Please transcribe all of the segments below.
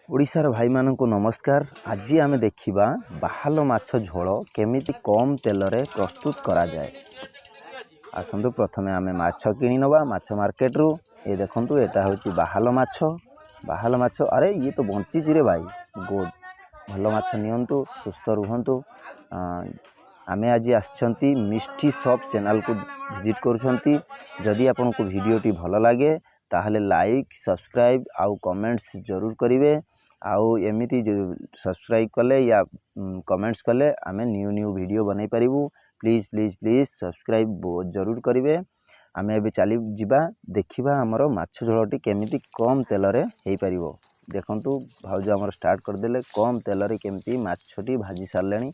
ओडिशार भाई मानक नमस्कार। आज आमे देखिबा बाहालो माछ झोल केमिति कम तेल रे प्रस्तुत करा जाए। आसंतु प्रथमे आमे माछ किनी नबा माछ मार्केट रु। ए देखंतु एटा होची बाहालो माछ अरे ये तो बंची चिरे भाई गुड भलो माछ नियंतु सुस्थ रुहंतु। आमे आज आछंती मिष्टी शॉप चैनल को विजिट करूछंती। जदि आपनको वीडियोटी भलो लागे ताहले लाइक सब्सक्राइब आउ कमेंट्स जरूर करिवे। आउ एमिति सब्सक्राइब कले या कमेंट्स कले आमे न्यू वीडियो बनाई पारिबु। प्लीज प्लीज प्लीज सब्सक्राइब जरूर करिवे। आमे एबे चली जिबा देखिबा हमरो माछ झोलटी केमिति कम तेल रे हेई पारिबो। देखंतु भाउज हमर स्टार्ट कर देले कम तेल रे केमिति माछटी भाजी सारलेनी।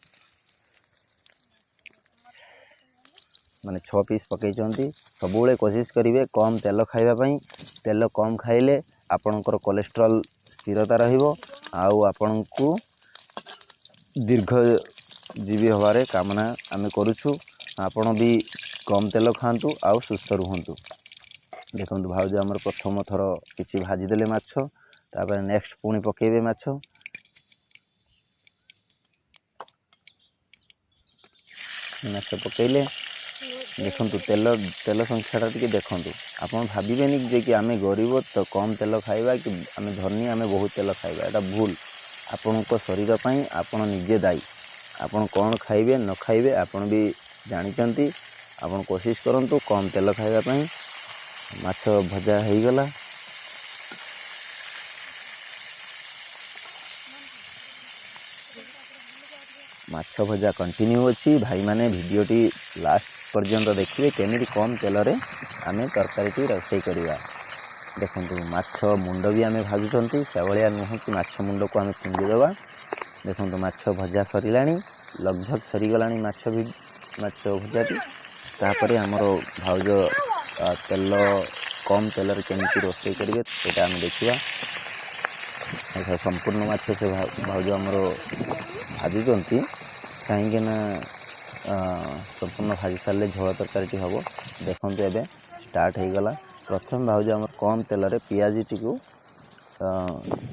माने 6 पीस पकई चंती। सबुले कोशिश करिवे कम तेल खाइबा पई। तेल कम खाइले आपनकर कोलेस्ट्रॉल स्थिरता रहिबो आउ आपनकु दीर्घ जीवी हवारे कामना आमे करूछु। आपण भी कम तेल खांतु आउ सुस्थ रुहंतु। देखंतु भाउज हमर प्रथम थर किछि भाजी देले माछ तापर नेक्स्ट पुणी पकेबे माछ। माछ पकेले देखंतु तेल संख्याटा टिके देखंतु। आपण भाबिबेनी जे कि आमे गरीब तो कम तेल खाइबा कि आमे धनी आमे बहुत तेल खाइबा एटा भूल। आपनको शरीर पई आपण निजे दायी। आपण कोन खाइबे न खाइबे आपण भी जानिचंती। आपण कोशिश करंतु कम तेल खाइबा पई। माछ भजा हेई गला। माछ भजा कंटिन्यू अछि। भाई माने वीडियोटी लास्ट पर्यंत देखिए केमिति कम तेल रे आमे तरकारीटी रोषेई करिवा। देखंतु माछ मुंड भी आमे भाजुचंती। सेवलिया नुह कि माछ मुंड को आमे फिंगी देबा। देखंतु माछ भजा सरिलानी लगभग सरी गलानी माछ भजाटी। तापरे हमरो भाउज तेल कम तेल रे केमिति रोषेई करिवे सेटा आमे देखिबा। अच्छा संपूर्ण माछ से भाउज हमरो भाजुचंती कहीं ना संपूर्ण भाजी सारे झोल तरकारी हम। देखते एबे स्टार्ट हो गला। प्रथम भाउज आम कम तेल रे पियाजी को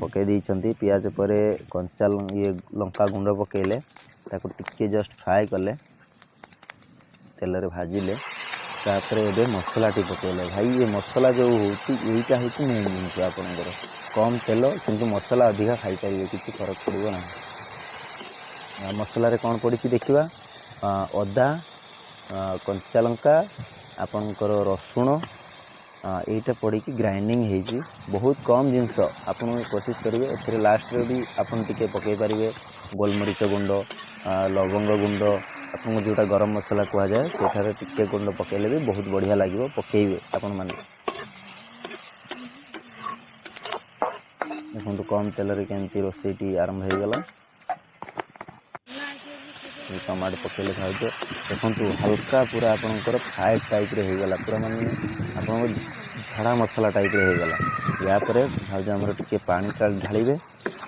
पकई देइछंती। पियाज पर कंचा ये लंका गुंड पकेले ताको टिके जस्ट फ्राए कले तेल रे भाजिले। तापर एबे मसला टी पकेले। भाई ये मसला जो होची एटा होची मेन जिनिस आपनकर कम तेल किंतु मसला अधिका खाई पारिबे किछि फरक पड़िबो ना। मसला रे कौन पड़ी देखिबा अदा कंचा लंका आपनकर रसुण एटा पड़ी कि ग्राइंडिंग हेजी बहुत कम जिनस। आपन कोशिश करिवे एथरे लास्ट रे भी आपन टिके पकई पारिवे गोलमरीच गुंड लवंग गुंड आपन जोटा गरम मसला कहा जाए सेठारे टिके गुंड पकेले भी बहुत बढ़िया लागिवो। पकेइबे आपन माने देखंतु कम तेल रे केमती रोसेटी आरंभ हो गला। टमाटो पकेले भाउज देखंतु हल्का पूरा आपनकर फ्राइड टाइप रे हो गला। पूरा माने आपन झड़ा मसला टाइप रे हो गला। या परे भाउज हमर टिके पानी ढालिबे।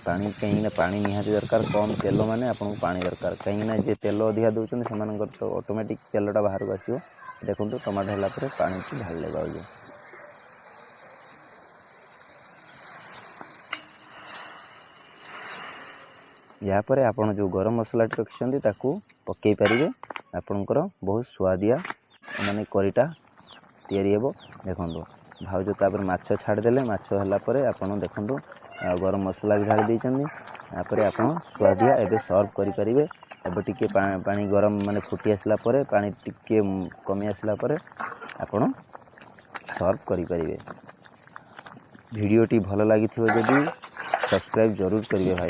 पानी कहीं ना पानी निहाती दरकार। कम तेल माने आपन पानी दरकार कहीं ना जे तेल अधिका दउछन सेमानकर तो ऑटोमेटिक तेलटा बाहर को आसीबो। देखंतु टमाटो हला परे पानी की ढालले भाउज। या परे आपण जो गरम मसला रखिसंती ताकू पकई पारिबे। आपनकर बहुत स्वादिया माने करीटा तयारी हेबो। देखंतु भाउज तापर माछ छाड़ देले। माछ हला परे आपण देखंतु गरम मसला भी ढाली देइचंदी। या परे आपण स्वादिया एबे सर्व करि पारिबे। एबे टिके पानी गरम माने फुटी आसला परे पानी टिके कमी आसला परे आपण सर्व करि पारिबे। वीडियोटी भलो लागिथिबो जदी सब्सक्राइब जरूर करिवे भाई।